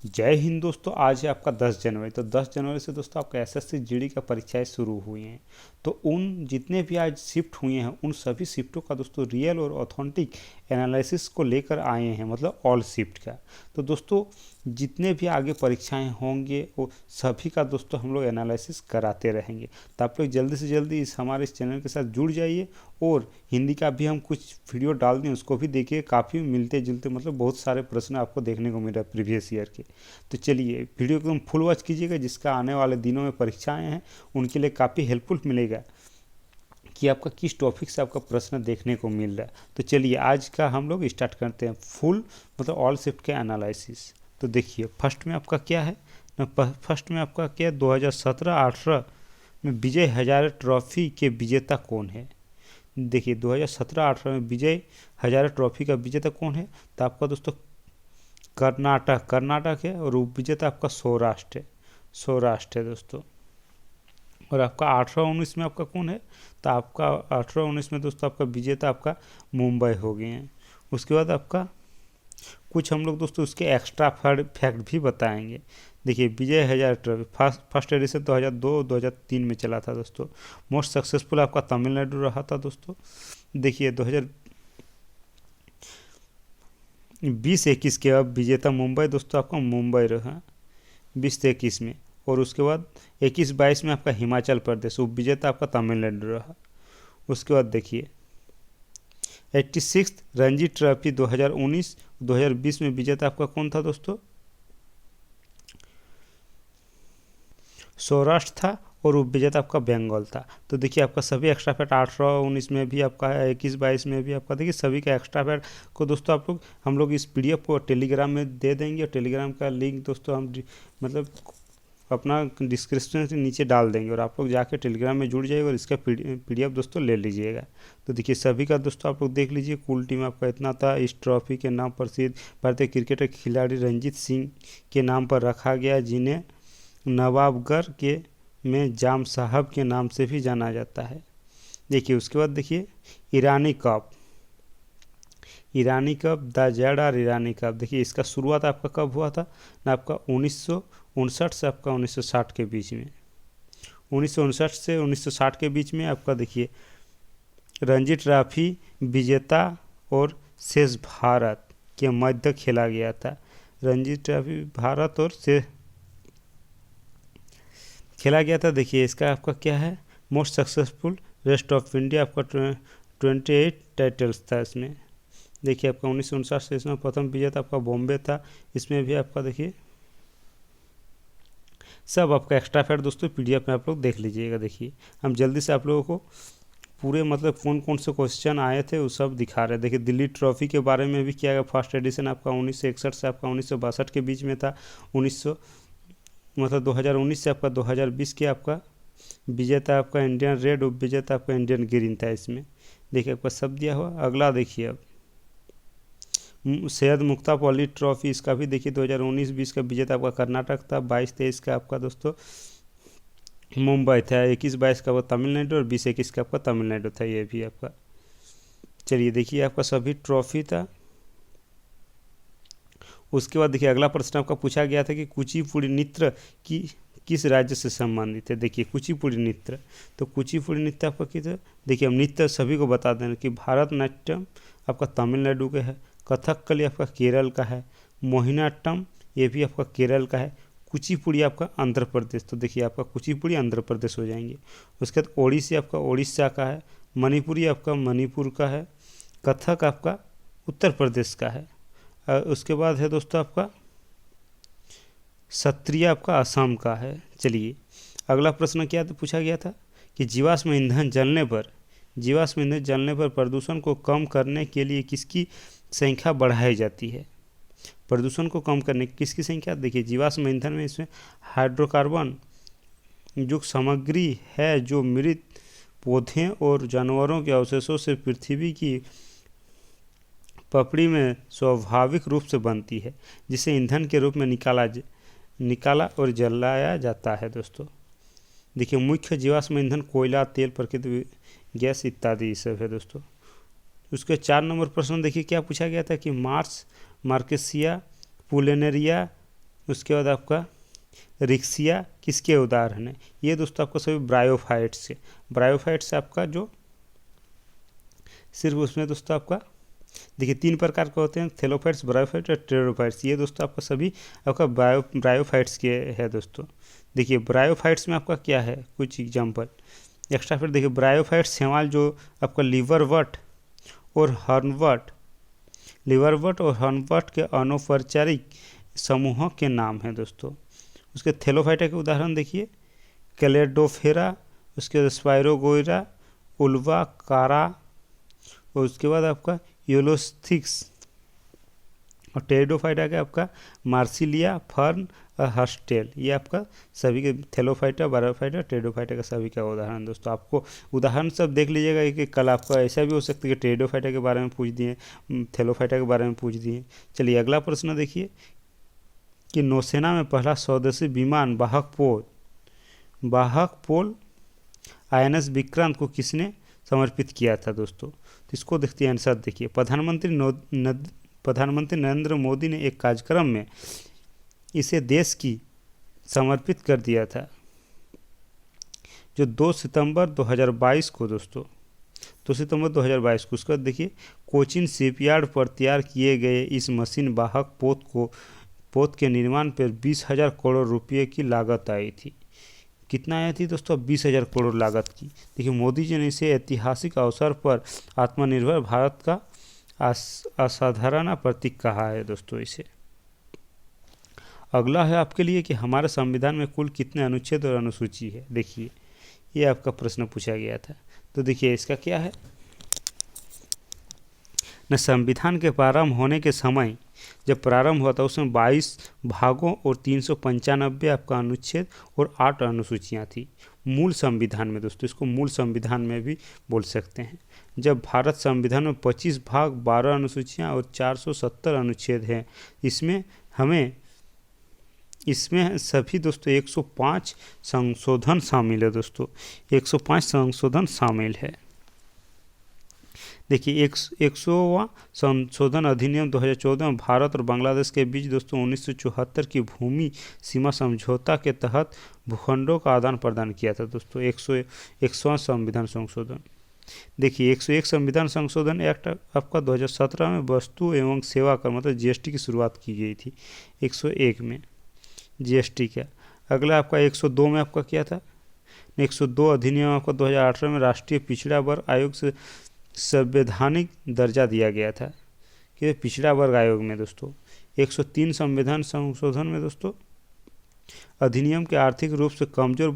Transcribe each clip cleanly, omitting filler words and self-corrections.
जय हिंद दोस्तों। आज है आपका 10 जनवरी। तो 10 जनवरी से दोस्तों आपका एसएससी जीडी का परीक्षाएं शुरू हुई हैं। तो उन जितने भी आज शिफ्ट हुए हैं उन सभी शिफ्टों का दोस्तों रियल और ऑथेंटिक एनालिसिस को लेकर आए हैं, मतलब ऑल शिफ्ट का। तो दोस्तों जितने भी आगे परीक्षाएं होंगे वो सभी का दोस्तों हम लोग एनालिसिस कराते रहेंगे। तो आप लोग जल्दी से जल्दी हमारे इस चैनल के साथ जुड़ जाइए और हिंदी का भी हम कुछ वीडियो डाल दें, उसको भी देखिए। काफ़ी मिलते जुलते, मतलब बहुत सारे प्रश्न आपको देखने को मिल रहा है प्रीवियस ईयर के। तो चलिए वीडियो को एकदम फुल वॉच कीजिएगा, जिसका आने वाले दिनों में परीक्षाएं हैं उनके लिए काफ़ी हेल्पफुल मिलेगा कि आपका किस टॉपिक से आपका प्रश्न देखने को मिल रहा है। तो चलिए आज का हम लोग स्टार्ट करते हैं फुल, मतलब ऑल शिफ्ट के एनालिसिस। तो देखिए फर्स्ट में आपका क्या है ना, फर्स्ट में आपका क्या है, 2017-18 में विजय हजारे ट्रॉफी के विजेता कौन है। देखिए 2017-18 में विजय हजारे ट्रॉफी का विजेता कौन है। तो आपका दोस्तों कर्नाटक है और उपविजेता आपका सौराष्ट्र है दोस्तों। और आपका 18-19 में आपका कौन है। तो आपका 18-19 में दोस्तों आपका विजेता आपका मुंबई हो गए हैं। उसके बाद आपका कुछ हम लोग दोस्तों उसके एक्स्ट्रा फैक्ट भी बताएंगे। देखिए Vijay Hazare trophy first edition 2002-2003 में चला था दोस्तों। मोस्ट सक्सेसफुल आपका तमिलनाडु रहा था दोस्तों। देखिए 2020-21 के अब विजेता मुंबई दोस्तों आपका मुंबई रहा 20-21 में। और उसके बाद 21-22 में आपका हिमाचल प्रदेश, उपविजेता आपका तमिलनाडु रहा। उसके बाद देखिए 86 रणजी ट्रॉफी 2019-2020 में विजेता आपका कौन था दोस्तों, सौराष्ट्र था और उपविजेता आपका बंगाल था। तो देखिए आपका सभी एक्स्ट्रा फैट 18-19 में भी आपका है, 21-22 में भी आपका, देखिए सभी का एक्स्ट्रा फैट को दोस्तों हम लोग इस पीडीएफ को टेलीग्राम में दे देंगे। और टेलीग्राम का लिंक दोस्तों हम मतलब अपना डिस्क्रिप्शन के नीचे डाल देंगे और आप लोग जाके टेलीग्राम में जुड़ जाइएगा और इसका पीडीएफ दोस्तों ले लीजिएगा। तो देखिए सभी का दोस्तों आप लोग देख लीजिए। कुल टीम आपका इतना था। इस ट्रॉफी के नाम प्रसिद्ध भारतीय क्रिकेटर खिलाड़ी रंजीत सिंह के नाम पर रखा गया, जिन्हें नवाबगढ़ के में जाम साहब के नाम से भी जाना जाता है। देखिए उसके बाद देखिए ईरानी कप द जेडर ईरानी कप। देखिए इसका शुरुआत आपका कब हुआ था ना, आपका 1959 से आपका 1960 के बीच में। 1959 से 1960 के बीच में आपका देखिए रणजी ट्रॉफी विजेता और शेष भारत के मध्य खेला गया था। रणजी ट्रॉफी भारत और से खेला गया था। देखिए इसका आपका क्या है, most successful rest of India, आपका 28 टाइटल्स था इसमें। देखिए आपका 1959 से इसमें प्रथम विजेता आपका बॉम्बे था। इसमें भी आपका देखिए सब आपका एक्स्ट्रा फैट दोस्तों पीडीएफ में आप लोग देख लीजिएगा। देखिए हम जल्दी से आप लोगों को पूरे मतलब कौन कौन से क्वेश्चन आए थे वो सब दिखा रहे हैं। देखिए दिल्ली ट्रॉफी के बारे में भी किया गया। फर्स्ट एडिशन आपका 1961 से आपका 1962 के बीच में था। 2019 से आपका 2020 के आपका विजेता आपका इंडियन रेड, उपविजेता आपका इंडियन ग्रीन था इसमें। देखिए आपका सब दिया हुआ। अगला देखिए अब सैयद मुश्ताक अली ट्रॉफी, इसका भी देखिए 2019-20 का विजेता आपका कर्नाटक था। 22-23 का आपका दोस्तों मुंबई था। 21-22 का वो तमिलनाडु और 20-21 का आपका तमिलनाडु था। ये भी आपका चलिए देखिए आपका सभी ट्रॉफी था। उसके बाद देखिए अगला प्रश्न आपका पूछा गया था कि कुचिपुड़ी नृत्य की किस राज्य से संबंधित है। देखिए कुचिपुड़ी नृत्य, तो कुचिपुड़ी नृत्य आपका किस, देखिए हम नृत्य सभी को बता दें कि भारतनाट्यम आपका तमिलनाडु का है, कथकली आपका केरल का है, मोहिनीअट्टम ये भी आपका केरल का है, कुचिपुड़ी आपका आंध्र प्रदेश। तो देखिए आपका कुचिपुड़ी आंध्र प्रदेश हो जाएंगे। उसके बाद ओडिसी आपका उड़ीसा का है, मणिपुरी आपका मणिपुर का है, कथक आपका उत्तर प्रदेश का है। उसके बाद है दोस्तों आपका सत्रिय आपका असम का है। चलिए अगला प्रश्न क्या पूछा गया था कि जीवाश्म ईंधन जलने पर प्रदूषण को कम करने के लिए किसकी संख्या बढ़ाई जाती है। प्रदूषण को कम करने की किसकी संख्या। देखिए जीवाश्म ईंधन में इसमें हाइड्रोकार्बन जो सामग्री है जो मृत पौधे और जानवरों के अवशेषों से पृथ्वी की पपड़ी में स्वाभाविक रूप से बनती है, जिसे ईंधन के रूप में निकाला और जलाया जाता है दोस्तों। देखिए मुख्य जीवाश्म ईंधन कोयला, तेल, प्राकृतिक गैस इत्यादि सब है दोस्तों। उसके 4 नंबर प्रश्न देखिए क्या पूछा गया था कि मार्स, मार्केसिया, पुलेनेरिया उसके बाद आपका रिक्सिया किसके उदाहरण है? ये दोस्तों आपको सभी ब्रायोफाइट्स है। ब्रायोफाइट्स आपका जो सिर्फ उसमें दोस्तों आपका देखिए 3 प्रकार के होते हैं, थैलोफाइट्स, ब्रायोफाइट्स और टेरोफाइट्स। ये दोस्तों आपका सभी आपका ब्रायोफाइट्स के है दोस्तों। देखिए ब्रायोफाइट्स में आपका क्या है, कुछ एग्जांपल एक्स्ट्रा। फिर देखिए ब्रायोफाइट्स शैवाल जो आपका लिवरवर्ट और हर्नवर्ट के अनौपचारिक समूहों के नाम हैं दोस्तों। उसके थैलोफाइटा के उदाहरण देखिए, कैलेडोफेरा, उसके बाद स्पायरोगोइरा, उल्वा, कारा, और उसके बाद आपका यूलोस्थिक्स, और टेरिडोफाइटा का आपका मार्सिलिया, फर्न और हस्टेल। ये आपका सभी के थैलोफाइटा, ब्रायोफाइटा, टेरिडोफाइटा का सभी का उदाहरण दोस्तों। आपको उदाहरण सब देख लीजिएगा कि कल आपका ऐसा भी हो सकता है कि टेरिडोफाइटा के बारे में पूछ दिए, थैलोफाइटा के बारे में पूछ दिए। चलिए अगला प्रश्न देखिए कि नौसेना में पहला स्वदेशी विमान वाहक पोल INS विक्रांत को किसने समर्पित किया था दोस्तों? तो इसको देखते हैं आंसर। देखिए प्रधानमंत्री नरेंद्र मोदी ने एक कार्यक्रम में इसे देश की समर्पित कर दिया था, जो 2 सितंबर 2022 को दोस्तों, 2 सितंबर 2022 को। उसके बाद देखिए कोचिन शिपयार्ड पर तैयार किए गए इस मशीन वाहक पोत के निर्माण पर 20,000 करोड़ रुपये की लागत आई थी। कितना आई थी दोस्तों? 20,000 करोड़ लागत की। देखिए मोदी जी ने इसे ऐतिहासिक अवसर पर आत्मनिर्भर भारत का असाधारण प्रतीक कहा है दोस्तों इसे। अगला है आपके लिए कि हमारे संविधान में कुल कितने अनुच्छेद और अनुसूची है। देखिए ये आपका प्रश्न पूछा गया था। तो देखिए इसका क्या है न, संविधान के प्रारंभ होने के समय जब प्रारंभ हुआ था उसमें 22 भागों और 395 आपका अनुच्छेद और 8 अनुसूचियाँ थी मूल संविधान में दोस्तों। इसको मूल संविधान में भी बोल सकते हैं। जब भारत संविधान में 25 भाग, 12 अनुसूचियाँ और 470 अनुच्छेद हैं, इसमें सभी दोस्तों 105 संशोधन शामिल है दोस्तों। 105 संशोधन शामिल है। देखिए 100वां संशोधन अधिनियम 2014 में भारत और बांग्लादेश के बीच दोस्तों 1974 की भूमि सीमा समझौता के तहत भूखंडों का आदान प्रदान किया था दोस्तों। 101वां संविधान संशोधन। देखिए 101 संविधान संशोधन एक्ट आपका 2017 में वस्तु एवं सेवा कर मतलब GST की शुरुआत की गई थी 101 में GST का। अगला आपका 102 में आपका क्या था? 102 अधिनियम आपका 2018 में राष्ट्रीय पिछड़ा वर्ग आयोग से संवैधानिक दर्जा दिया गया था कि पिछड़ा वर्ग आयोग में दोस्तों। 103 संविधान संशोधन में दोस्तों अधिनियम के आर्थिक रूप से कमजोर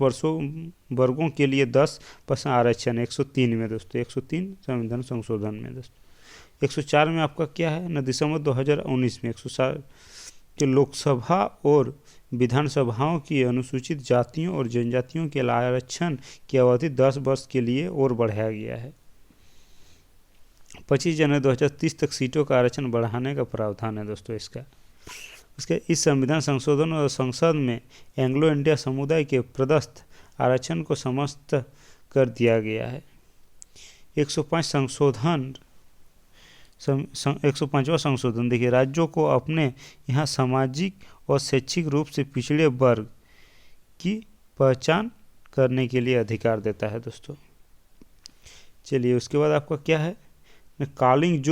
वर्गों के लिए 10% आरक्षण 103 में दोस्तों। 103 संविधान संशोधन में दोस्तों। 104 में आपका क्या है न, दिसंबर 2019 में 107 के लोकसभा और विधानसभाओं की अनुसूचित जातियों और जनजातियों के आरक्षण की अवधि 10 वर्ष के लिए और बढ़ाया गया है। 25 जनवरी 2030 तक सीटों का आरक्षण बढ़ाने का प्रावधान है दोस्तों इसका। इसके इस संविधान संशोधन और संसद में एंग्लो इंडिया समुदाय के प्रदत्त आरक्षण को समाप्त कर दिया गया है। 105 संशोधन 105वां संशोधन देखिए राज्यों को अपने यहाँ सामाजिक और शैक्षिक रूप से पिछड़े वर्ग की पहचान करने के लिए अधिकार देता है दोस्तों। चलिए उसके बाद आपका क्या है, कालिंग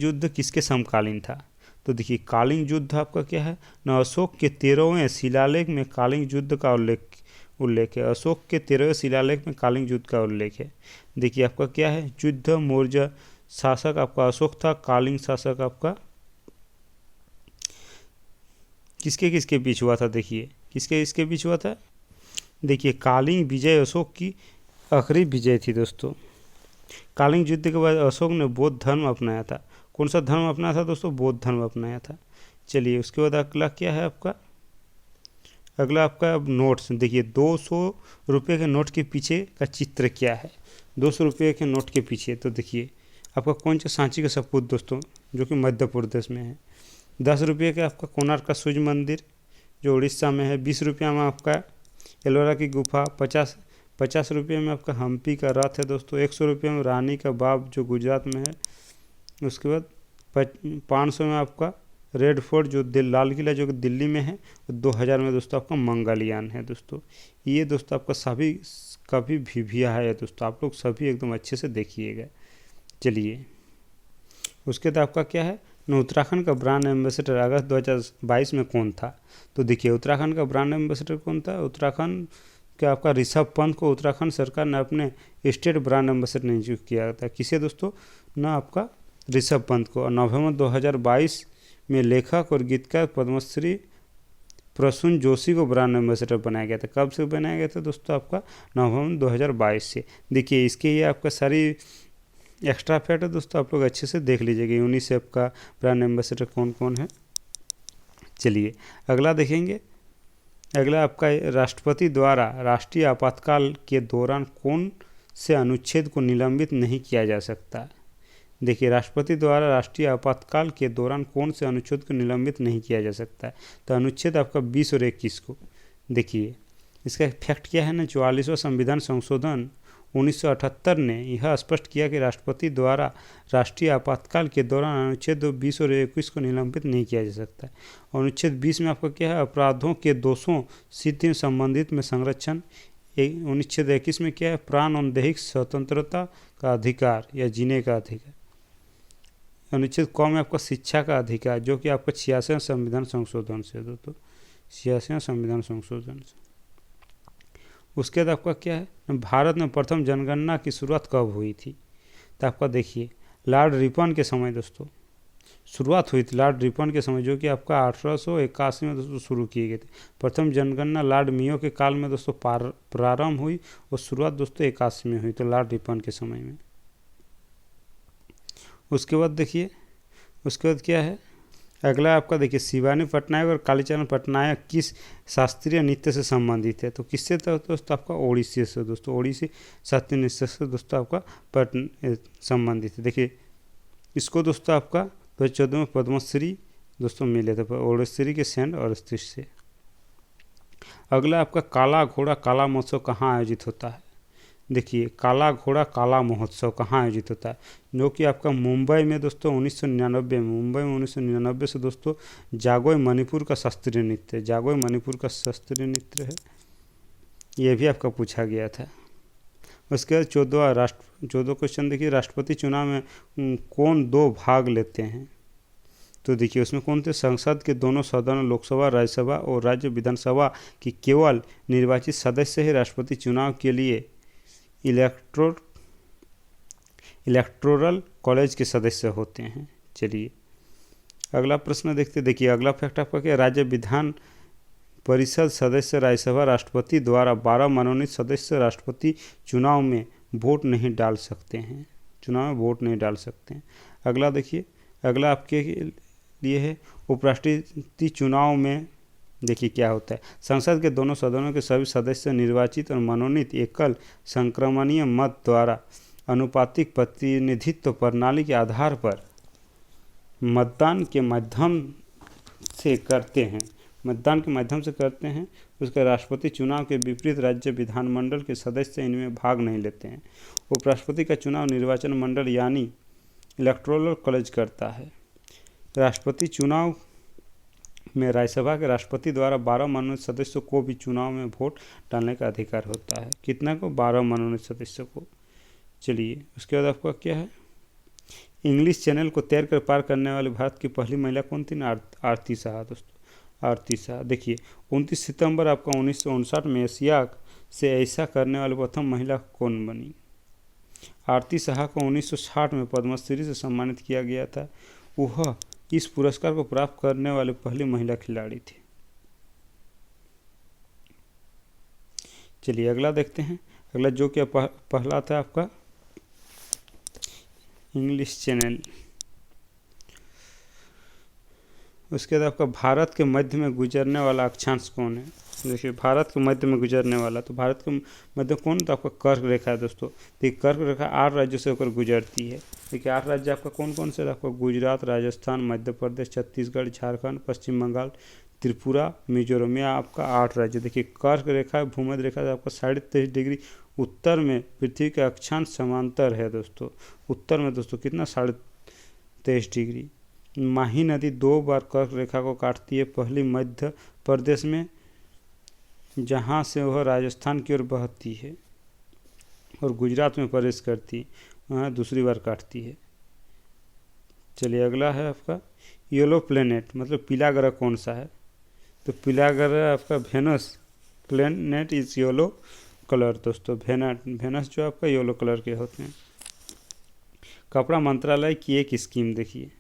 युद्ध किसके समकालीन था? तो देखिए कालिंग युद्ध आपका क्या है न, अशोक के 13वें शिलालेख में कालिंग युद्ध का उल्लेख है। अशोक के 13वें शिलालेख में कालिंग युद्ध का उल्लेख है। देखिए आपका क्या है, युद्ध मौर्य शासक आपका अशोक था, कालिंग शासक आपका किसके बीच हुआ था? देखिए किसके बीच हुआ था? देखिए कालिंग विजय अशोक की आखिरी विजय थी दोस्तों। कालिंग युद्ध के बाद अशोक ने बौद्ध धर्म अपनाया था। कौन सा धर्म अपनाया था दोस्तों? बौद्ध धर्म अपनाया था। चलिए उसके बाद अगला क्या है आपका? अगला आपका अब नोट्स। देखिए 200 रुपये के नोट के पीछे का चित्र क्या है? 200 रुपये के नोट के पीछे तो देखिए आपका कौन सा सांची का सपूत दोस्तों, जो कि मध्य प्रदेश में है। 10 रुपये का आपका कोणार्क का सूर्य मंदिर जो उड़ीसा में है। 20 रुपया में आपका एलोरा की गुफा। 50 रुपये में आपका हम्पी का रथ है दोस्तों। 100 रुपये में रानी का बाग जो गुजरात में है। उसके बाद 500 में आपका रेड फोर्ट जो लाल किला जो कि दिल्ली में है, 2000 में दोस्तों आपका मंगलयान है दोस्तों। ये दोस्तों आपका सभी कभी भी है दोस्तों, आप लोग सभी एकदम अच्छे से देखिएगा। चलिए उसके बाद आपका क्या है ना, उत्तराखंड का ब्रांड एम्बेसडर अगस्त 2022 में कौन था? तो देखिए उत्तराखंड का ब्रांड एम्बेसडर कौन था? उत्तराखंड के आपका ऋषभ पंत को उत्तराखंड सरकार ने अपने स्टेट ब्रांड एम्बेसडर नियुक्त किया था। किसे दोस्तों? ना आपका ऋषभ पंत को। और नवंबर 2022 में लेखक और गीतकार पद्मश्री प्रसून जोशी को ब्रांड एम्बेसडर बनाया गया था। कब से बनाया गया था दोस्तों? आपका नवंबर 2022 से। देखिए इसके ये आपका सारी एक्स्ट्रा फैक्ट है दोस्तों, आप लोग अच्छे से देख लीजिएगा यूनिसेफ का ब्रांड एम्बेसडर कौन कौन है। चलिए अगला देखेंगे। अगला आपका राष्ट्रपति द्वारा राष्ट्रीय आपातकाल के दौरान कौन से अनुच्छेद को निलंबित नहीं किया जा सकता? देखिए राष्ट्रपति द्वारा राष्ट्रीय आपातकाल के दौरान कौन से अनुच्छेद को निलंबित नहीं किया जा सकता है? तो अनुच्छेद आपका 20 और 21 को। देखिए इसका फैक्ट क्या है ना, 44वां संविधान संशोधन 1978 ने यह स्पष्ट किया कि राष्ट्रपति द्वारा राष्ट्रीय आपातकाल के दौरान अनुच्छेद 20 और 21 को निलंबित नहीं किया जा सकता है। अनुच्छेद 20 में आपका क्या है? अपराधों के दोषों से संबंधित में संरक्षण। अनुच्छेद 21 में क्या है? प्राण और दैहिक स्वतंत्रता का अधिकार या जीने का अधिकार। अनुच्छेद क में आपका शिक्षा का अधिकार, जो कि आपका 86वें संविधान संशोधन से दोस्तों, 86वें संविधान संशोधन से। उसके बाद आपका क्या है? भारत में प्रथम जनगणना की शुरुआत कब हुई थी? तो आपका देखिए लॉर्ड रिपन के समय दोस्तों शुरुआत हुई थी। लॉर्ड रिपन के समय, जो कि आपका 1881 में दोस्तों शुरू किए गए थे। प्रथम जनगणना लॉर्ड मियो के काल में दोस्तों प्रारंभ हुई और शुरुआत दोस्तों 81 में हुई, तो लॉर्ड रिपन के समय में। उसके बाद देखिए उसके बाद क्या है अगला आपका देखिए, शिवानी पटनायक और कालीचरण पटनायक किस शास्त्रीय नृत्य से संबंधित है? तो किससे था दोस्तों? आपका ओडिसी से दोस्तों, ओडिसी शास्त्रीय नृत्य से दोस्तों आपका संबंधित है। देखिए इसको दोस्तों आपका 2014 में पद्मश्री दोस्तों मिले थे ओडिसी के सेंट और से। अगला आपका काला घोड़ा काला महोत्सव कहाँ आयोजित होता है? देखिए काला घोड़ा काला महोत्सव कहाँ आयोजित होता है? जो कि आपका मुंबई में दोस्तों 1999 में, मुंबई में 1999 से दोस्तों जागोई मणिपुर का शास्त्रीय नृत्य है, जागोई मणिपुर का शास्त्रीय नृत्य है। ये भी आपका पूछा गया था। उसके बाद 14 क्वेश्चन देखिए, राष्ट्रपति चुनाव में कौन 2 भाग लेते हैं? तो देखिए उसमें कौन थे? संसद के दोनों सदनों लोकसभा राज्यसभा और राज्य विधानसभा की केवल निर्वाचित सदस्य ही राष्ट्रपति चुनाव के लिए इलेक्टोरल कॉलेज के सदस्य होते हैं। चलिए अगला प्रश्न देखते। देखिए अगला फैक्ट आपका क्या? राज्य विधान परिषद सदस्य राज्यसभा राष्ट्रपति द्वारा 12 मनोनीत सदस्य राष्ट्रपति चुनाव में वोट नहीं डाल सकते हैं, चुनाव में वोट नहीं डाल सकते हैं। अगला देखिए, अगला आपके लिए है उपराष्ट्रपति चुनाव में देखिए क्या होता है। संसद के दोनों सदनों के सभी सदस्य निर्वाचित और मनोनीत एकल संक्रमणीय मत द्वारा अनुपातिक प्रतिनिधित्व प्रणाली के आधार पर मतदान के माध्यम से करते हैं, मतदान के माध्यम से करते हैं। उसके राष्ट्रपति चुनाव के विपरीत राज्य विधानमंडल के सदस्य इनमें भाग नहीं लेते हैं। उपराष्ट्रपति का चुनाव निर्वाचन मंडल यानी इलेक्टोरल कॉलेज करता है। राष्ट्रपति चुनाव में राज्यसभा के राष्ट्रपति द्वारा 12 मनोनीत सदस्यों को भी चुनाव में वोट डालने का अधिकार होता है। कितना को? 12 मनोनीत सदस्यों को। चलिए उसके बाद आपका क्या है? इंग्लिश चैनल को तैर कर पार करने वाली भारत की पहली महिला कौन थी? आरती शाह दोस्तों, आरती शाह। देखिए 29 सितंबर आपका 1959 में एशिया से ऐसा करने वाली प्रथम महिला कौन बनी? आरती शाह को 1960 में पद्मश्री से सम्मानित किया गया था। वह इस पुरस्कार को प्राप्त करने वाली पहली महिला खिलाड़ी थी। चलिए अगला देखते हैं। अगला जो कि पहला था आपका इंग्लिश चैनल। उसके बाद आपका भारत के मध्य में गुजरने वाला अक्षांश कौन है? देखिए भारत के मध्य में गुजरने वाला, तो भारत के मध्य कौन? तो आपका कर्क रेखा है दोस्तों। देखिए कर्क रेखा 8 राज्यों से होकर गुजरती है। देखिए 8 राज्य आपका कौन कौन से? आपका गुजरात, राजस्थान, मध्य प्रदेश, छत्तीसगढ़, झारखंड, पश्चिम बंगाल, त्रिपुरा, मिजोरम। में आपका 8 राज्य। देखिए कर्क रेखा भूमध्य रेखा से आपका 23.5 डिग्री उत्तर में पृथ्वी के अक्षांश समांतर है दोस्तों। उत्तर में दोस्तों कितना? 23.5 डिग्री। माही नदी 2 बार कर्क रेखा को काटती है, पहली मध्य प्रदेश में जहाँ से वह राजस्थान की ओर बहती है और गुजरात में प्रवेश करती है, वहाँ दूसरी बार काटती है। चलिए अगला है आपका येलो प्लेनेट, मतलब पीला ग्रह कौन सा है? तो पीला ग्रह आपका Venus planet is yellow colour दोस्तों। वेनस जो आपका येलो कलर के होते हैं। कपड़ा मंत्रालय की एक स्कीम देखिए,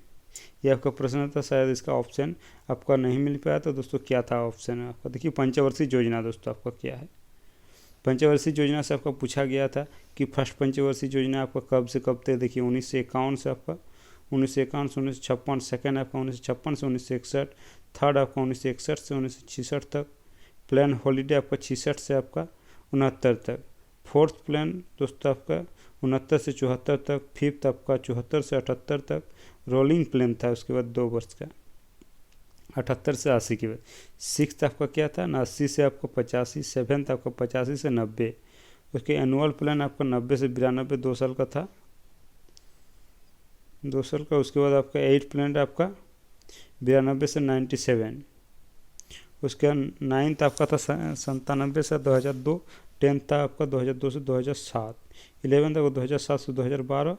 ये आपका प्रश्न था, शायद इसका ऑप्शन आपका नहीं मिल पाया। तो दोस्तों क्या था ऑप्शन में आपका? देखिए पंचवर्षीय योजना दोस्तों आपका क्या है। पंचवर्षीय योजना से आपका पूछा गया था कि फर्स्ट पंचवर्षीय योजना आपका कब से कब तक? देखिए 1951 से आपका 1951 से 1956, सेकेंड आपका 1956 से 1961, थर्ड आपका 1961 से 1966 तक, प्लान हॉलीडे आपका 66 से आपका 69 तक, फोर्थ प्लान दोस्तों आपका 69 से 74 तक, फिफ्थ आपका 74 से 78 तक, रोलिंग प्लान था उसके बाद 2 वर्ष का 78 से 80 के बाद, सिक्स आपका क्या था ना 80 से आपका 85, सेवेंथ आपका 85 से 90, उसके एनुअल प्लान आपका 90 से 92 2 साल का था, 2 साल का। उसके बाद आपका 8 प्लान आपका 92 से 97, उसके नाइन्थ आपका था 97 से 2002, टेंथ था आपका 2002 से 2007, 11th आपका 2007 से 2012,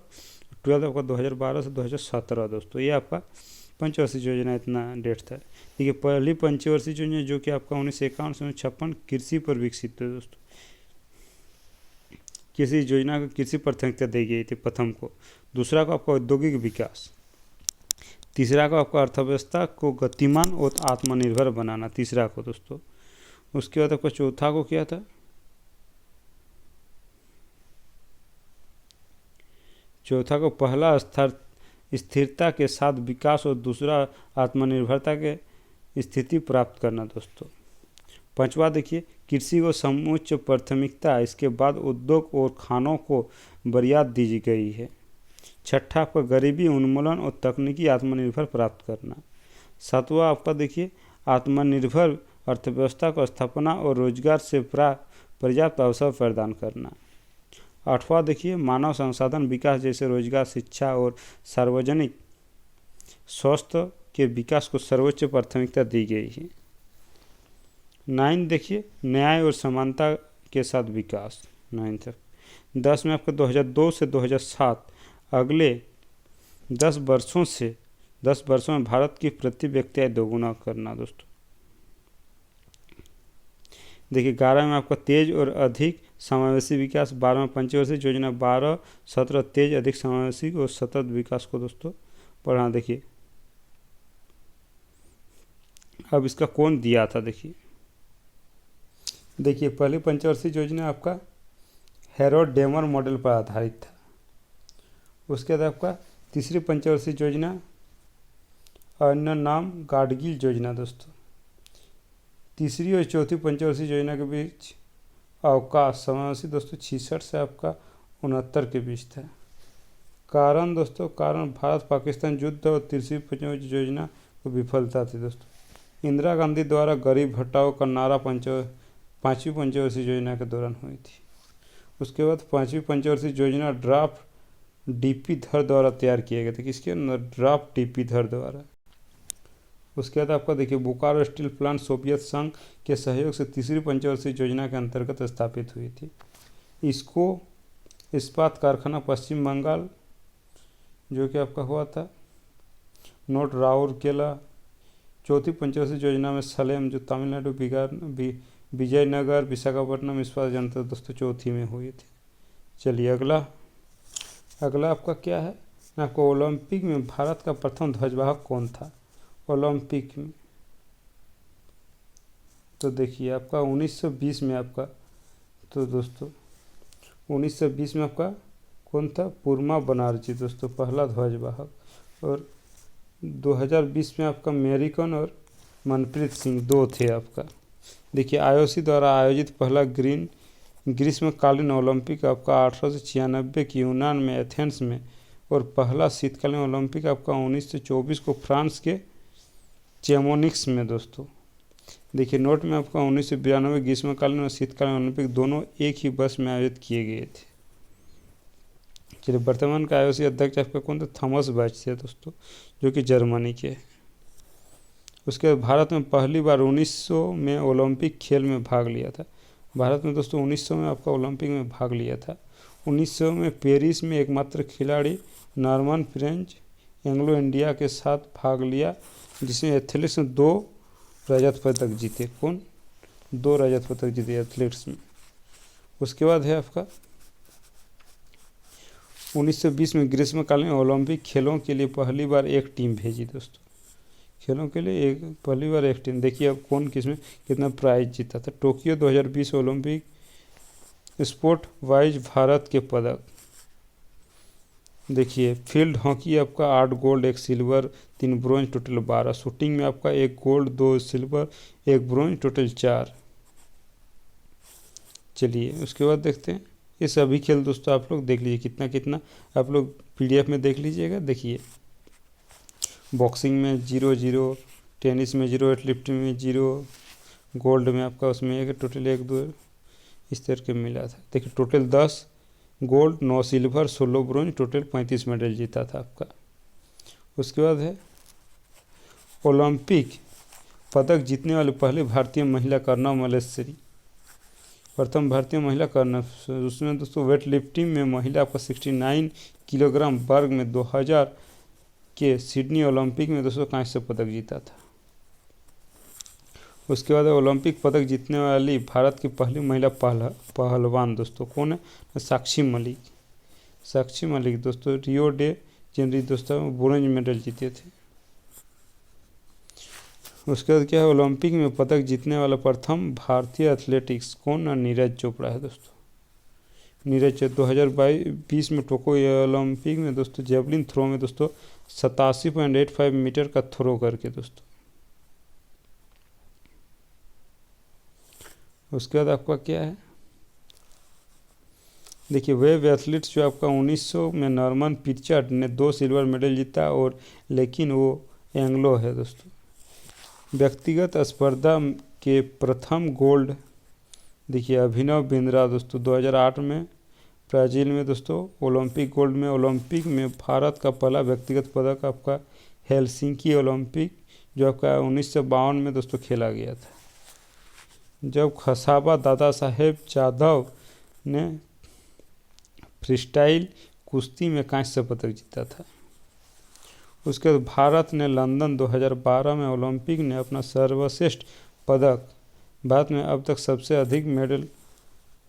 12th आपका 2012 से 2017 दोस्तों। ये आपका पंचवर्षीय योजना इतना डेट था। देखिए पहली पंचवर्षीय योजना जो कि आपका 1951 से 1956 कृषि पर विकसित है दोस्तों। कृषि योजना को कृषि प्राथमिकता दी गई थी प्रथम को, दूसरा को आपका औद्योगिक विकास, तीसरा को आपका अर्थव्यवस्था को गतिमान और आत्मनिर्भर बनाना, तीसरा को दोस्तों। उसके बाद आपका चौथा को क्या था? चौथा को पहला स्थिरता के साथ विकास और दूसरा आत्मनिर्भरता के स्थिति प्राप्त करना दोस्तों। पांचवा देखिए कृषि को सर्वोच्च प्राथमिकता, इसके बाद उद्योग और खानों को वरीयता दी गई है। छठा आपका गरीबी उन्मूलन और तकनीकी आत्मनिर्भर प्राप्त करना। सातवां आपका देखिए आत्मनिर्भर अर्थव्यवस्था को स्थापना और रोजगार से पर्याप्त अवसर प्रदान करना। आठवां देखिए मानव संसाधन विकास, जैसे रोजगार, शिक्षा और सार्वजनिक स्वास्थ्य के विकास को सर्वोच्च प्राथमिकता दी गई है। 9 देखिए न्याय और समानता के साथ विकास, 9 तक। 10 में आपका 2002 से 2007 अगले 10 वर्षों में भारत की प्रति व्यक्ति आय दोगुना करना दोस्तों। देखिए 11 में आपका तेज और अधिक समावेशी विकास, 12 पंचवर्षीय योजना, 12-17 तेज अधिक समावेशी और सतत विकास को दोस्तों पढ़ना। देखिए अब इसका कौन दिया था? देखिए पहली पंचवर्षीय योजना आपका हेरोड डेमर मॉडल पर आधारित था। उसके बाद आपका तीसरी पंचवर्षीय योजना अन्य नाम गाडगिल योजना दोस्तों। तीसरी और चौथी पंचवर्षीय योजना के बीच अवकाश समावेशी दोस्तों 66 से आपका 69 के बीच था। कारण दोस्तों, कारण भारत पाकिस्तान युद्ध और तीसरी पंचवर्षीय योजना को विफलता थी दोस्तों। इंदिरा गांधी द्वारा गरीब हटाओ का नारा पाँचवीं पंचवर्षीय योजना के दौरान हुई थी। उसके बाद पाँचवीं पंचवर्षीय योजना ड्राफ्ट डीपी धर द्वारा तैयार किया गया था। किसके अंदर? ड्राफ्ट डीपी धर द्वारा। उसके बाद आपका देखिए बोकारो स्टील प्लांट सोवियत संघ के सहयोग से तीसरी पंचवर्षीय योजना के अंतर्गत स्थापित हुई थी। इसको इस्पात कारखाना पश्चिम बंगाल जो कि आपका हुआ था, नोट राउरकेला। चौथी पंचवर्षीय योजना में सलेम जो तमिलनाडु, विजयनगर, विशाखापट्टनम इस्पात जनता दोस्तों चौथी में हुई थी। चलिए अगला आपका क्या है? आपको ओलंपिक में भारत का प्रथम ध्वजवाहक कौन था ओलंपिक में? तो देखिए आपका 1920 में आपका, तो दोस्तों 1920 में आपका कौन था? पूर्मा बनर्जी दोस्तों पहला ध्वजवाहक। और 2020 में आपका मैरीकॉम और मनप्रीत सिंह 2 थे आपका। देखिए आईओसी द्वारा आयोजित पहला ग्रीष्मकालीन ओलंपिक आपका 1896 की यूनान में एथेंस में, और पहला शीतकालीन ओलंपिक आपका 1924 को फ्रांस के चेमोनिक्स में दोस्तों। देखिए नोट में आपका 1992 ग्रीष्मकालीन और शीतकालीन ओलंपिक दोनों एक ही वर्ष में आयोजित किए गए थे। चलिए, वर्तमान का आईओसी अध्यक्ष आपका कौन थे? थॉमस बाच थे दोस्तों, जो कि जर्मनी के। उसके बाद भारत में पहली बार 1900 में ओलंपिक खेल में भाग लिया था। भारत में दोस्तों 1900 में आपका ओलंपिक में भाग लिया था। 1900 में पेरिस में एकमात्र खिलाड़ी नॉर्मन फ्रेंच एंग्लो इंडिया के साथ भाग लिया, जिसमें एथलेटिक्स में 2 रजत पदक जीते। कौन? 2 रजत पदक जीते एथलेटिक्स में। उसके बाद है आपका 1920 में ग्रीष्मकालीन ओलंपिक खेलों के लिए पहली बार एक टीम भेजी दोस्तों। खेलों के लिए पहली बार एक टीम। देखिए अब कौन किसमें कितना प्राइज जीता था। Tokyo 2020 Olympic sport wise Bharat के पदक। देखिए फील्ड हॉकी आपका 8 gold 1 silver 3 bronze total 12। Shooting में आपका 1 गोल्ड 2 सिल्वर 1 ब्रोंज टोटल 4। चलिए उसके बाद देखते हैं ये सभी खेल दोस्तों आप लोग देख लीजिए कितना कितना आप लोग पीडीएफ में देख लीजिएगा। देखिए बॉक्सिंग में 0-0, टेनिस में 0, वेटलिफ्टिंग में 0, गोल्ड में आपका उसमें 1 टोटल 1-2 इस तरह के मिला था। देखिए total 10 gold 9 silver 16 bronze total 35 medal जीता था आपका। उसके बाद है ओलंपिक पदक जीतने वाली पहली भारतीय महिला कर्नल मल्लेश्वरी, प्रथम भारतीय महिला कर्नल। उसमें दोस्तों वेट लिफ्टिंग में महिला आपका 69 किलोग्राम वर्ग में 2000 के सिडनी ओलंपिक में दोस्तों कांस्य पदक जीता था। उसके बाद ओलंपिक पदक जीतने वाली भारत की पहली महिला पहलवान दोस्तों कौन है? साक्षी मलिक। साक्षी मलिक दोस्तों रियो डे जनवरी दोस्तों ब्रोंज मेडल जीते थे। उसके बाद क्या है ओलंपिक में पदक जीतने वाला प्रथम भारतीय एथलेटिक्स कौन? नीरज चोपड़ा है दोस्तों। नीरज 2020 में टोक्यो ओलंपिक में दोस्तों जेवलिन थ्रो में दोस्तों 87.85 मीटर का थ्रो करके दोस्तों। उसके बाद आपका क्या है देखिए वेब एथलीट्स जो आपका 1900 में नॉर्मन पिचार्ड ने 2 सिल्वर मेडल जीता और लेकिन वो एंग्लो है दोस्तों। व्यक्तिगत स्पर्धा के प्रथम गोल्ड देखिए अभिनव बिंद्रा दोस्तों 2008 में ब्राज़ील में दोस्तों ओलंपिक गोल्ड में। ओलंपिक में भारत का पहला व्यक्तिगत पदक आपका हेलसिंकी ओलंपिक जो आपका 1952 में दोस्तों खेला गया था, जब खसाबा दादा साहेब जाधव ने फ्रीस्टाइल कुश्ती में कांस्य पदक जीता था। उसके बाद भारत ने लंदन 2012 में ओलंपिक ने अपना सर्वश्रेष्ठ पदक भारत में अब तक सबसे अधिक मेडल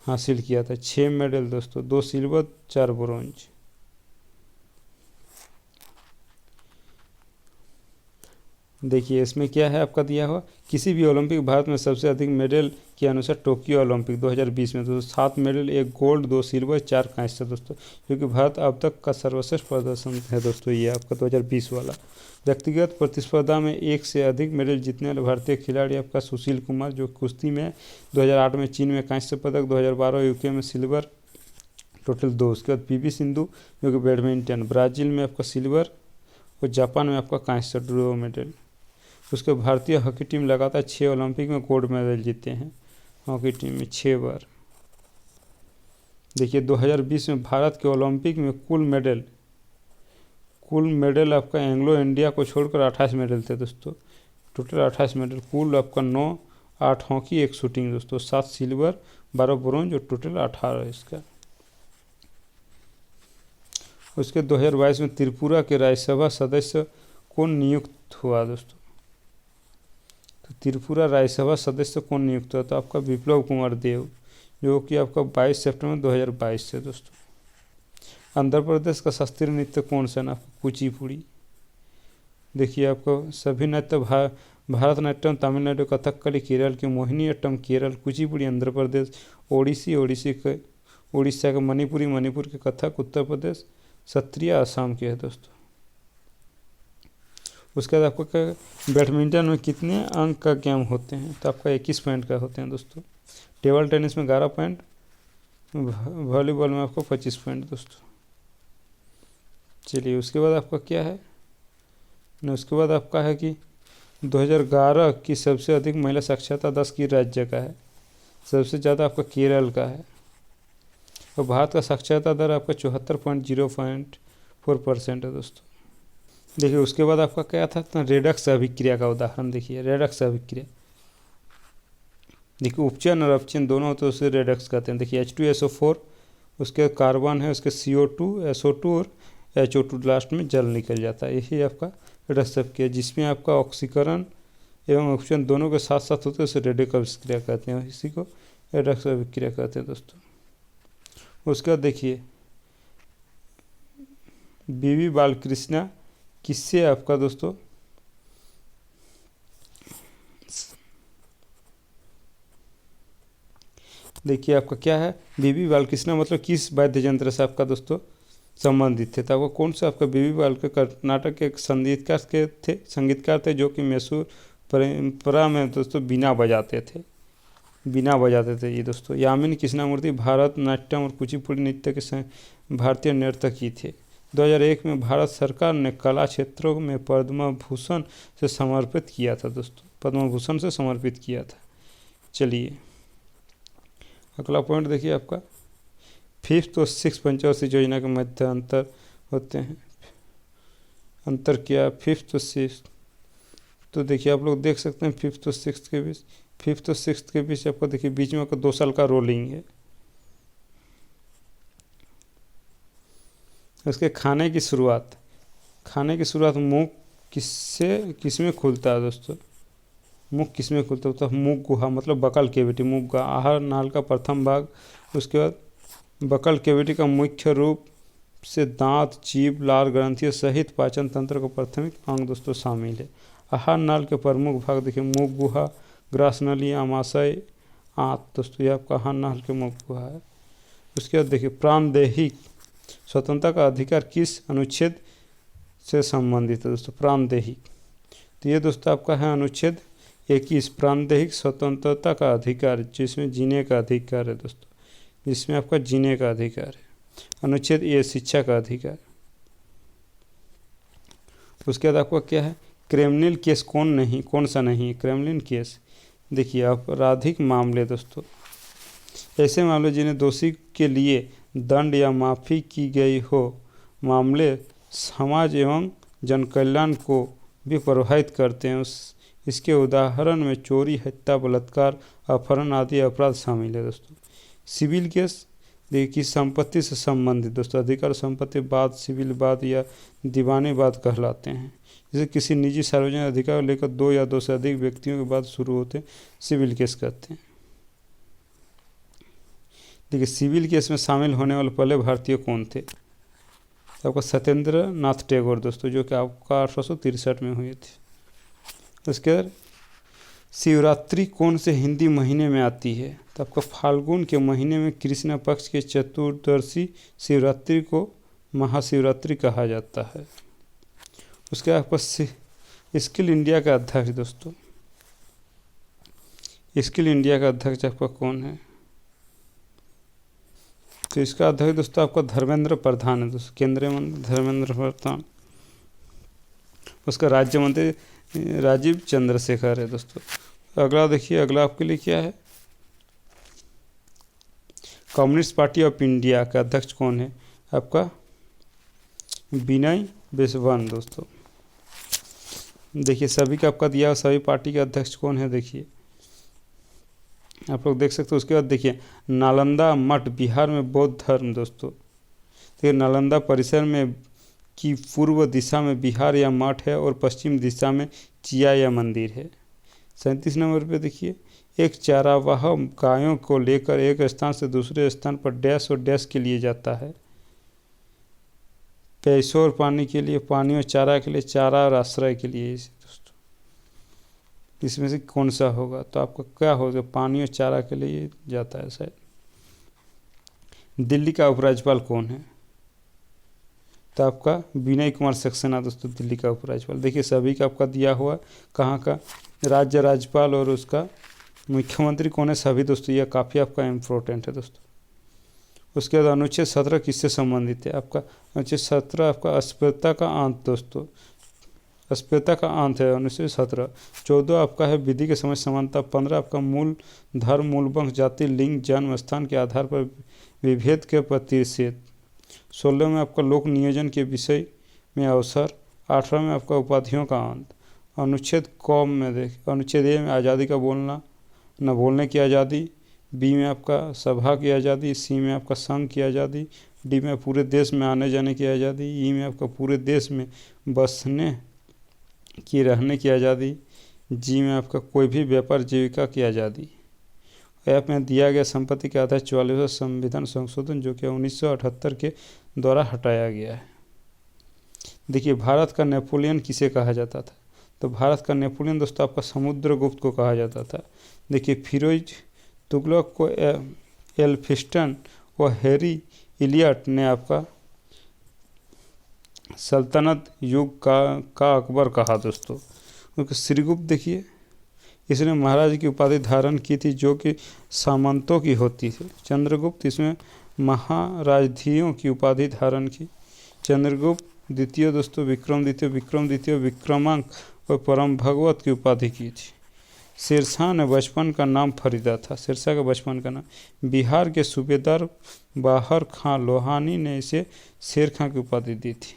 हासिल किया था 6 मेडल दोस्तों 2 सिल्वर 4 ब्रोंज। देखिए इसमें क्या है आपका दिया हुआ किसी भी ओलंपिक भारत में सबसे अधिक मेडल के अनुसार टोक्यो ओलंपिक 2020 में दोस्तों 7 मेडल 1 गोल्ड 2 सिल्वर 4 कांस्य दोस्तों, क्योंकि भारत अब तक का सर्वश्रेष्ठ प्रदर्शन है दोस्तों ये आपका 2020 वाला। व्यक्तिगत प्रतिस्पर्धा में 1 से अधिक मेडल जीतने वाले भारतीय खिलाड़ी आपका सुशील कुमार जो कुश्ती में 2008 में चीन में कांस्य पदक, 2012 यूके में सिल्वर टोटल 2। उसके बाद पीवी सिंधु जो कि बैडमिंटन ब्राज़ील में आपका सिल्वर और जापान में आपका कांस्य 2 मेडल। उसके भारतीय हॉकी टीम लगातार 6 ओलंपिक में गोल्ड मेडल जीते हैं हॉकी टीम में 6 बार। देखिए 2020 में भारत के ओलंपिक में कुल मेडल आपका एंग्लो इंडिया को छोड़कर 28 मेडल थे दोस्तों, टोटल 28 मेडल कुल आपका 9 8 हॉकी 1 शूटिंग दोस्तों 7 सिल्वर 12 ब्रोंज और टोटल 18 इसका। उसके 2022 में त्रिपुरा के राज्यसभा सदस्य कौन नियुक्त हुआ दोस्तों? तो त्रिपुरा राज्यसभा सदस्य कौन नियुक्त हुआ? तो आपका विप्लव कुमार देव जो कि आपका 22 सितंबर 2022 से दोस्तों। आंध्र प्रदेश का शास्त्रीय नृत्य कौन सा ना? कुचिपुड़ी। देखिए आपको सभी नृत्य भारतनाट्यम तमिलनाडु, कथकली केरल की, मोहिनीअट्टम केरल, कुचिपुड़ी आंध्र प्रदेश, ओडिसी के उड़ीसा का, मणिपुर के, कथक उत्तर प्रदेश, सत्रिया असम के है दोस्तों। उसके बाद आपको क्या बैडमिंटन में कितने अंक का गेम होते हैं? तो आपका 21 पॉइंट का होते हैं दोस्तों। टेबल टेनिस में 11 पॉइंट, वॉलीबॉल में आपको 25 पॉइंट दोस्तों। चलिए उसके बाद आपका क्या है ना, उसके बाद आपका है कि 2011 की सबसे अधिक महिला साक्षरता 10 की राज्य का है, सबसे ज़्यादा आपका केरल का है। और भारत का साक्षरता दर आपका 74.04% है दोस्तों। देखिए उसके बाद आपका क्या था, तो रेडक्स अभिक्रिया का उदाहरण देखिए, रेडक्स अभिक्रिया। देखिए उपचयन और अपचयन दोनों होते हैं, उसे रेडक्स कहते हैं। देखिए H2SO4 उसके कार्बन है, उसके CO2 SO2 और HO2 लास्ट में जल निकल जाता है, यही आपका रेडक्स अभिक्रिया, जिसमें आपका ऑक्सीकरण एवं ऑक्सीजन दोनों के साथ साथ होते हैं, उसे रेडक्स अभिक्रिया कहते हैं, इसी को रेडक्स अभिक्रिया कहते हैं दोस्तों। उसके बाद देखिए बीवी बालकृष्णा किससे आपका दोस्तों देखिए आपका क्या है, बीबी बालकृष्णा मतलब किस वाद्य यंत्र से आपका दोस्तों संबंधित थे, तो आपको कौन सा आपका बीबी बाल के कर्नाटक के एक संगीतकार थे जो कि मैसूर परंपरा में दोस्तों बीना बजाते थे ये दोस्तों। यामिनी कृष्णमूर्ति भारत नाट्यम और कुचिपुड़ी नृत्य के भारतीय नर्तकी थे। 2001 में भारत सरकार ने कला क्षेत्रों में पद्म भूषण से समर्पित किया था दोस्तों, पद्म भूषण से समर्पित किया था। चलिए अगला पॉइंट देखिए आपका 5th और 6th पंचवार्षिक योजना के मध्य अंतर होते हैं। अंतर क्या 5th और 6th, तो देखिए आप लोग देख सकते हैं 5th और 6th के बीच, 5th और 6th के बीच आपको देखिए बीच में आपका 2 साल का रोलिंग है। उसके खाने की शुरुआत मुख किसमें खुलता है दोस्तों, मुख किसमें खुलता है, तो मुख गुहा मतलब बकल कैविटी, मुख गुहा आहार नाल का प्रथम भाग। उसके बाद बकल कैविटी का मुख्य रूप से दांत, जीभ, लार ग्रंथियों सहित पाचन तंत्र का प्राथमिक अंग दोस्तों शामिल है। आहार नाल के प्रमुख भाग देखिए मुख गुहा, ग्रास नली, आमाशय, आंत दोस्तों, ये आपका आहार नाल के मुख गुहा है। उसके बाद देखिए प्राणदैहिक स्वतंत्रता का अधिकार किस अनुच्छेद से संबंधित है दोस्तों, प्राणदैहिक, तो ये दोस्तों आपका है अनुच्छेद 21 प्राणदैहिक स्वतंत्रता का अधिकार, जिसमें जीने का अधिकार है दोस्तों, जिसमें आपका जीने का अधिकार है। अनुच्छेद ये शिक्षा का अधिकार। उसके बाद आपका क्या है, क्रिमिनल केस कौन सा नहीं है, क्रिमिनल केस देखिए आपराधिक मामले दोस्तों, ऐसे मामले जिन्हें दोषी के लिए दंड या माफ़ी की गई हो, मामले समाज एवं जनकल्याण को भी प्रभावित करते हैं। इसके उदाहरण में चोरी, हत्या, बलात्कार, अपहरण आदि अपराध शामिल है दोस्तों। सिविल केस देखिए संपत्ति से संबंधित दोस्तों, अधिकार संपत्ति वाद, सिविल वाद या दीवानी वाद कहलाते हैं। जैसे किसी निजी सार्वजनिक अधिकार को लेकर 2 या 2 से अधिक व्यक्तियों के बाद शुरू होते हैं, सिविल केस कहते हैं। देखिए सिविल केस में शामिल होने वाले पहले भारतीय कौन थे, तो आपका सत्येंद्र नाथ टैगोर दोस्तों, जो कि आपका 1863 में हुए थे। उसके बाद शिवरात्रि कौन से हिंदी महीने में आती है, तो आपका फाल्गुन के महीने में कृष्ण पक्ष के चतुर्दशी शिवरात्रि को महाशिवरात्रि कहा जाता है। उसके आपका स्किल इंडिया का अध्यक्ष दोस्तों, स्किल इंडिया का अध्यक्ष आपका कौन है, तो इसका अध्यक्ष दोस्तों आपका धर्मेंद्र प्रधान है दोस्तों, केंद्रीय मंत्री धर्मेंद्र प्रधान। उसका राज्य मंत्री राजीव चंद्रशेखर है दोस्तों। अगला देखिए, अगला आपके लिए क्या है, कम्युनिस्ट पार्टी ऑफ इंडिया का अध्यक्ष कौन है, आपका विनय बिश्वन दोस्तों। देखिए सभी का आपका दिया, सभी पार्टी के अध्यक्ष कौन है देखिए आप लोग देख सकते हो। उसके बाद देखिए नालंदा मठ बिहार में बौद्ध धर्म दोस्तों, तो नालंदा परिसर में की पूर्व दिशा में बिहार या मठ है और पश्चिम दिशा में चिया या मंदिर है। 37 नंबर पे देखिए, एक चारावाह गायों को लेकर एक स्थान से दूसरे स्थान पर डैश और डैश के लिए जाता है, पैसों और पानी के लिए, पानी और चारा के लिए, चारा और आश्रय के लिए दोस्तों। इसमें से कौन सा होगा, तो आपका क्या होगा, पानी और चारा के लिए जाता है शायद। दिल्ली का उपराज्यपाल कौन है, तो आपका विनय कुमार सक्सेना दोस्तों, दिल्ली का उपराज्यपाल। देखिए सभी का आपका दिया हुआ, कहाँ का राज्य राज्यपाल और उसका मुख्यमंत्री कौन है, सभी दोस्तों, यह काफ़ी आपका इम्पोर्टेंट है दोस्तों। उसके बाद अनुच्छेद 17 किससे संबंधित है, आपका अनुच्छेद 17 आपका अस्पृश्यता का अंत दोस्तों, अस्पृश्यता का अंत है 1917। 14 आपका है विधि के समझ समानता। 15 आपका मूल धर्म, मूल वंश, जाति, लिंग, जन्म स्थान के आधार पर विभेद के प्रतिषेध। 16 में आपका लोक नियोजन के विषय में अवसर। 18 में आपका उपाधियों का अंत। अनुच्छेद क में देख, अनुच्छेद ए में आज़ादी का बोलना न बोलने की आज़ादी। बी में आपका सभा की आज़ादी। सी में आपका संघ की आज़ादी। डी में पूरे देश में आने जाने की आज़ादी। ई में आपका पूरे देश में बसने की रहने की आज़ादी। जी में आपका कोई भी व्यापार जीविका की आज़ादी। ऐप में दिया गया संपत्ति के आधार 44वां संविधान संशोधन जो कि 1978 के द्वारा हटाया गया है। देखिए भारत का नेपोलियन किसे कहा जाता था? तो भारत का नेपोलियन दोस्तों आपका समुद्रगुप्त को कहा जाता था। देखिए फिरोज तुगलक को एल्फिस्टन और हैरी इलियट ने आपका सल्तनत युग का अकबर कहा दोस्तों। क्योंकि श्रीगुप्त देखिए इसने महाराज की उपाधि धारण की थी जो कि सामंतों की होती थी। चंद्रगुप्त इसमें महाराजधियों की उपाधि धारण की। चंद्रगुप्त द्वितीय दोस्तों विक्रम द्वितीय विक्रमांक और परम भगवत की उपाधि की थी। शेरशाह ने बचपन का नाम फरीदा था। शेरशाह का बचपन का नाम। बिहार के सूबेदार बाहर खां लोहानी ने इसे शेर खां की उपाधि दी थी।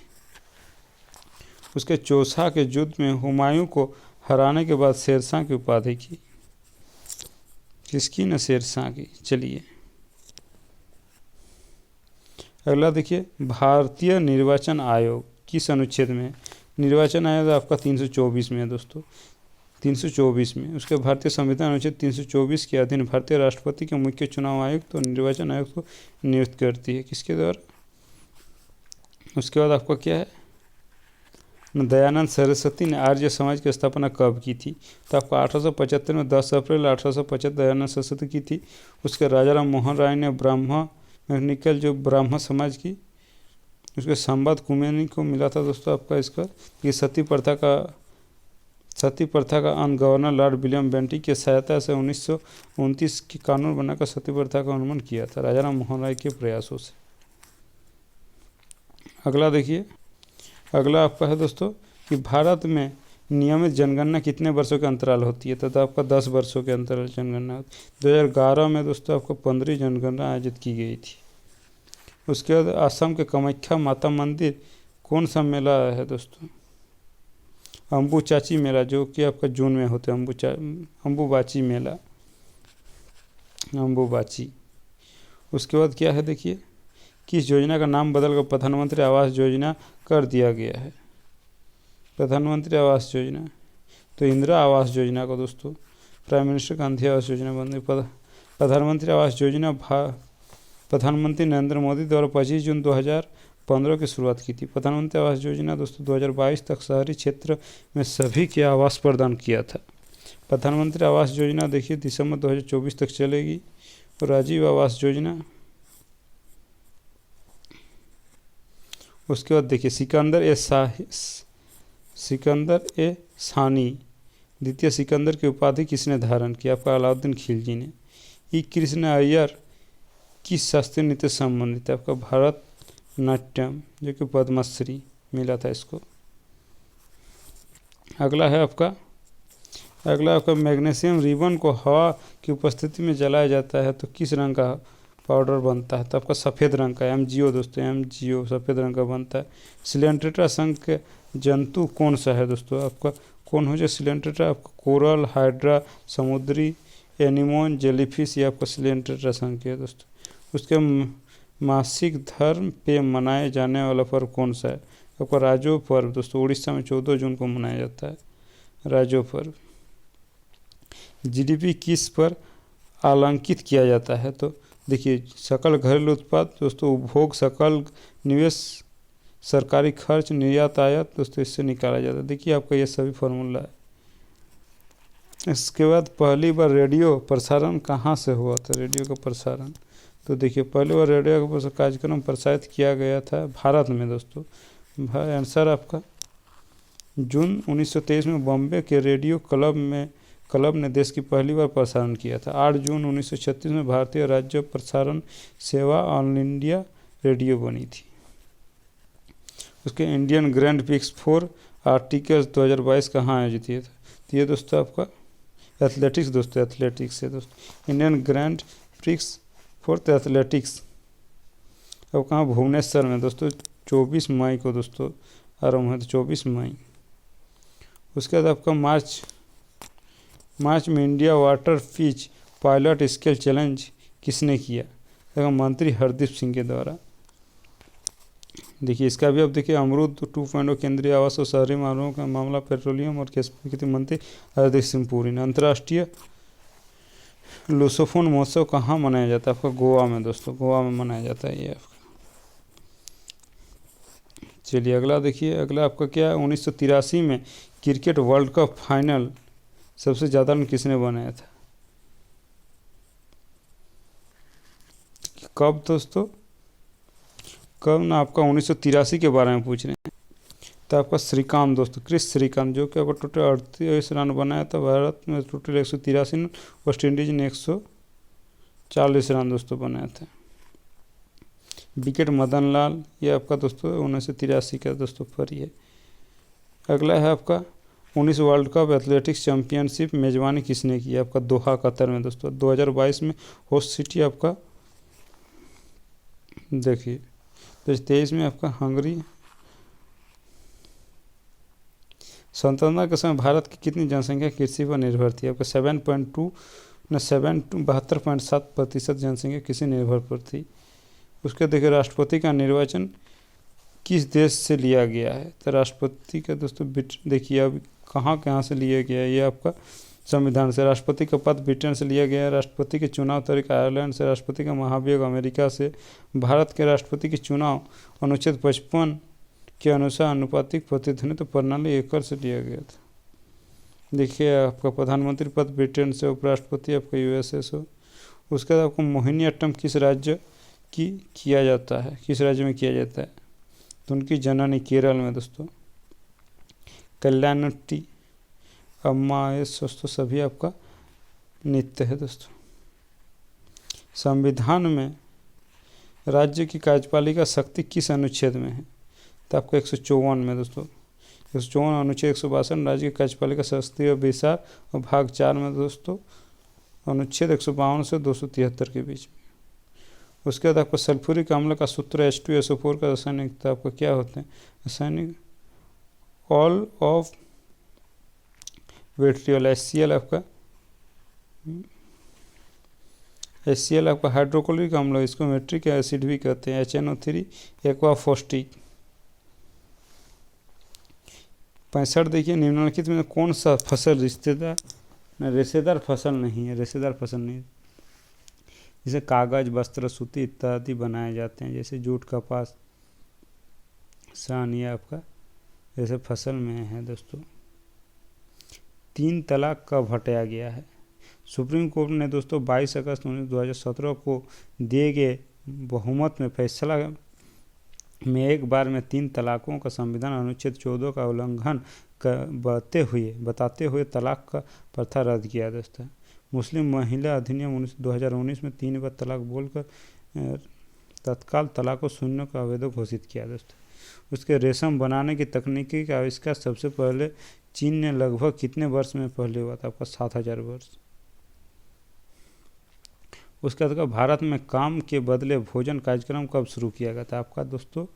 उसके चौसा के युद्ध में हुमायूं को हराने के बाद शेरशाह की उपाधि की। किसकी? न शेरशाह की। चलिए अगला देखिए भारतीय निर्वाचन आयोग किस अनुच्छेद में? निर्वाचन आयोग आपका 324 में है दोस्तों, 324 में। उसके भारतीय संविधान अनुच्छेद 324 के अधीन भारतीय राष्ट्रपति के मुख्य चुनाव आयुक्त तो निर्वाचन आयोग को नियुक्त करती है। किसके द्वारा? उसके बाद आपका क्या है? दयानंद सरस्वती ने आर्य समाज की स्थापना कब की थी? तो आपको 1875 में 10 अप्रैल 1875 दयानंद सरस्वती की थी। उसके राजा राम मोहन राय ने ब्राह्मण मैग्निकल जो ब्राह्मण समाज की उसके संवाद कुमेनी को मिला था दोस्तों आपका इसका। ये सती प्रथा का अंत गवर्नर लॉर्ड विलियम बेंटिक की सहायता से 1929 की कानून बनाकर सती प्रथा का उन्मूलन किया था राजा राम मोहन राय के प्रयासों से। अगला देखिए, अगला आपका है दोस्तों कि भारत में नियमित जनगणना कितने वर्षों के अंतराल होती है? तो आपका 10 वर्षों के अंतराल जनगणना होती है। 2011 में दोस्तों आपको 15वीं जनगणना आयोजित की गई थी। उसके बाद असम के कामाख्या माता मंदिर कौन सा मेला है दोस्तों? अम्बुचाची मेला जो कि आपका जून में होता है। अम्बुबाची मेला, अम्बुबाची। उसके बाद क्या है देखिए, किस योजना का नाम बदलकर प्रधानमंत्री आवास योजना कर दिया गया है? प्रधानमंत्री आवास योजना तो इंदिरा आवास योजना को दोस्तों प्राइम मिनिस्टर गांधी आवास योजना बन। प्रधानमंत्री आवास योजना प्रधानमंत्री नरेंद्र मोदी द्वारा 25 जून 2015 की शुरुआत की थी। प्रधानमंत्री आवास योजना दोस्तों 2022 तक शहरी क्षेत्र में सभी के आवास प्रदान किया था। प्रधानमंत्री आवास योजना देखिए दिसंबर 2024 तक चलेगी। और राजीव आवास योजना, उसके बाद देखिए सिकंदर ए सानी द्वितीय सिकंदर की उपाधि किसने धारण की? आपका अलाउद्दीन खिलजी ने। ई कृष्ण अय्यर किस शास्त्रीय नृत्य से संबंधित है? आपका भारत नाट्यम जो कि पद्मश्री मिला था इसको। अगला आपका मैग्नीशियम रिबन को हवा की उपस्थिति में जलाया जाता है तो किस रंग का पाउडर बनता है? तो आपका सफ़ेद रंग का MgO दोस्तों, MgO सफ़ेद रंग का बनता है। सिलेंट्रेटा संघ के जंतु कौन सा है दोस्तों? आपका कौन हो जो सिलेंट्रेटा? आपका कोरल, हाइड्रा, समुद्री एनिमोन, जेलीफिश, ये आपका सिलेंट्रेटा संघ के है दोस्तों। उसके मासिक धर्म पे मनाए जाने वाला पर्व कौन सा है? आपका राजो पर्व दोस्तों, उड़ीसा में 14 जून को मनाया जाता है राजो पर्व। GDP किस पर आलंकित किया जाता है? तो देखिए सकल घरेलू उत्पाद दोस्तों, उपभोग, सकल निवेश, सरकारी खर्च, निर्यात आयात दोस्तों इससे निकाला जाता है। देखिए आपका ये सभी फॉर्मूला है। इसके बाद पहली बार रेडियो प्रसारण कहाँ से हुआ था? रेडियो का प्रसारण तो देखिए पहली बार रेडियो का कार्यक्रम प्रसारित किया गया था भारत में दोस्तों। आंसर आपका जून 1923 में बॉम्बे के रेडियो क्लब ने देश की पहली बार प्रसारण किया था। 8 जून 1936 में भारतीय राज्य प्रसारण सेवा ऑल इंडिया रेडियो बनी थी। उसके इंडियन ग्रैंड प्रिक्स 4 आर्टिकल्स 2022 कहाँ आयोजित किया था? तो ये दोस्तों आपका एथलेटिक्स दोस्तों, एथलेटिक्स है दोस्तों, Indian grand prix for athletics. अब कहाँ? भुवनेश्वर में दोस्तों, 24 मई को दोस्तों आरम्भ है, तो 24 मई। उसके बाद आपका मार्च में India water pitch pilot scale challenge किसने किया? देखो मंत्री हरदीप सिंह के द्वारा। देखिए इसका भी अब देखिए, अमरूद 2.0 केंद्रीय आवास और शहरी मामलों का मामला पेट्रोलियम और गैस मंत्री हरदीप सिंह पुरी ने। अंतर्राष्ट्रीय लुसोफोन महोत्सव कहाँ मनाया जाता है? आपका गोवा में दोस्तों, गोवा में मनाया जाता है ये आपका। चलिए अगला देखिए, अगला आपका क्या है? 1983 में क्रिकेट वर्ल्ड कप फाइनल सबसे ज़्यादा रन किसने बनाया था? कब दोस्तों? कब ना? आपका 1983 के बारे में पूछ रहे हैं। तो आपका श्रीकांत दोस्तों, क्रिस श्रीकांत, जो कि आपका टोटल 38 रन बनाया था। भारत में टोटल 183 रन, वेस्ट इंडीज ने 140 रन दोस्तों बनाए थे। विकेट मदन लाल, ये आपका दोस्तों 1983 का दोस्तों पर ही है। अगला है आपका 19 वर्ल्ड कप एथलेटिक्स चैंपियनशिप मेजबानी किसने की? आपका दोहा कतर में दोस्तों। 2022 में होस्ट सिटी आपका देखिए 2023 में आपका हंगरी। स्वतंत्रता के समय भारत की कितनी जनसंख्या कृषि पर निर्भर थी? आपका 72.7% जनसंख्या कृषि निर्भर पर थी। उसके देखिए राष्ट्रपति का निर्वाचन किस देश से लिया गया है? तो राष्ट्रपति का दोस्तों देखिए अब कहाँ से लिया गया है, ये आपका संविधान से। राष्ट्रपति का पद ब्रिटेन से लिया गया है। राष्ट्रपति के चुनाव तरीका आयरलैंड से। राष्ट्रपति का महाभियोग अमेरिका से। भारत के राष्ट्रपति के चुनाव अनुच्छेद 55 के अनुसार अनुपातिक प्रतिनिधित्व प्रणाली एकल से लिया गया था। देखिए आपका प्रधानमंत्री पद ब्रिटेन से, उपराष्ट्रपति आपका यूएसए से। उसके बाद आपको मोहिनीअट्टम किस राज्य की किया जाता है? किस राज्य में किया जाता है? तो उनकी जननी केरल में दोस्तों। कल्याणुट्टी, अम्माएस दोस्तों सभी आपका नृत्य है दोस्तों। संविधान में राज्य की कार्यपालिका शक्ति किस अनुच्छेद में है? तो आपका 154 में दोस्तों। 154 अनुच्छेद 162 राज्य की कार्यपालिका शक्ति और विचार, और भाग 4 में दोस्तों अनुच्छेद 152 से 273 के बीच में। उसके बाद आपको सल्फ्यूरिक अम्ल का सूत्र H2SO4 का रासायनिक तो आपका क्या होते हैं? रासायनिक ऑल ऑफ विट्रियल। HCl आपका हाइड्रोक्लोरिक अम्ल, इसको मेट्रिक एसिड भी कहते हैं। HNO3 एक्वाफोस्टिक। 65 देखिए, निम्नलिखित में कौन सा फसल रेशेदार फसल नहीं है? रेशेदार फसल नहीं, जैसे कागज, वस्त्र, सूती इत्यादि बनाए जाते हैं, जैसे जूट, कपास, सान, ये आपका जैसे फसल में है दोस्तों। 3 तलाक कब हटाया गया है? सुप्रीम कोर्ट ने दोस्तों 22 अगस्त 2017 को दिए गए बहुमत में फैसला में एक बार में 3 तलाकों का संविधान अनुच्छेद 14 का उल्लंघन बताते हुए तलाक का प्रथा रद्द किया दोस्तों। मुस्लिम महिला अधिनियम 2019 में 3 बार तलाक बोलकर तत्काल तलाक को शून्य का अवैध घोषित किया दोस्तों। उसके रेशम बनाने की तकनीकी का आविष्कार सबसे पहले चीन ने लगभग कितने वर्ष में पहले हुआ था? आपका 7000 वर्ष। उसके बाद भारत में काम के बदले भोजन कार्यक्रम कब शुरू किया गया था? आपका दोस्तों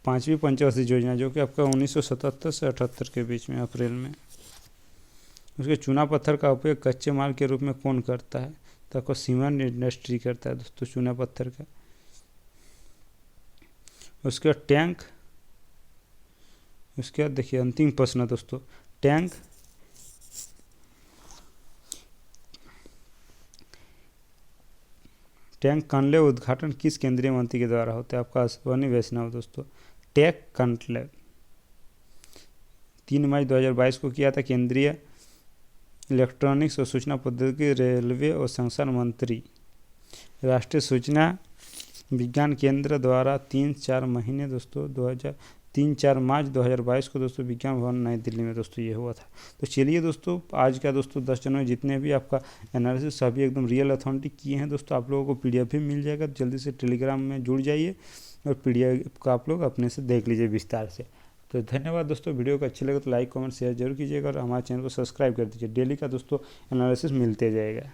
5वीं पंचवर्षीय योजना, जो कि आपका 1977 से 78 के बीच में अप्रैल में। उसके चूना पत्थर का उपयोग कच्चे माल के रूप में कौन करता है? तो आपको सीमेंट इंडस्ट्री करता है दोस्तों चूना पत्थर का। उसके बाद टैंक। उसके बाद देखिए अंतिम प्रश्न दोस्तों, टैंक कॉन्क्लेव उद्घाटन किस केंद्रीय मंत्री के द्वारा होता है? आपका अश्विनी वैष्णव दोस्तों। टेक कॉन्क्लेव 3 मई 2022 को किया था केंद्रीय इलेक्ट्रॉनिक्स और सूचना प्रौद्योगिकी, रेलवे और संचार मंत्री। राष्ट्रीय सूचना विज्ञान केंद्र द्वारा 3-4 महीने दोस्तों 3-4 मार्च 2022 को दोस्तों विज्ञान भवन नई दिल्ली में दोस्तों ये हुआ था। तो चलिए दोस्तों, आज का दोस्तों 10 जनवरी जितने भी आपका एनालिसिस सभी एकदम रियल अथेंटिक किए हैं दोस्तों। आप लोगों को PDF भी मिल जाएगा, जल्दी से टेलीग्राम में जुड़ जाइए और PDF का आप लोग अपने से देख लीजिए विस्तार से। तो धन्यवाद दोस्तों, वीडियो को अच्छी लगे तो लाइक कमेंट शेयर जरूर कीजिएगा और हमारे चैनल को सब्सक्राइब कर दीजिए। डेली का दोस्तों एनालिसिस मिलते जाएगा।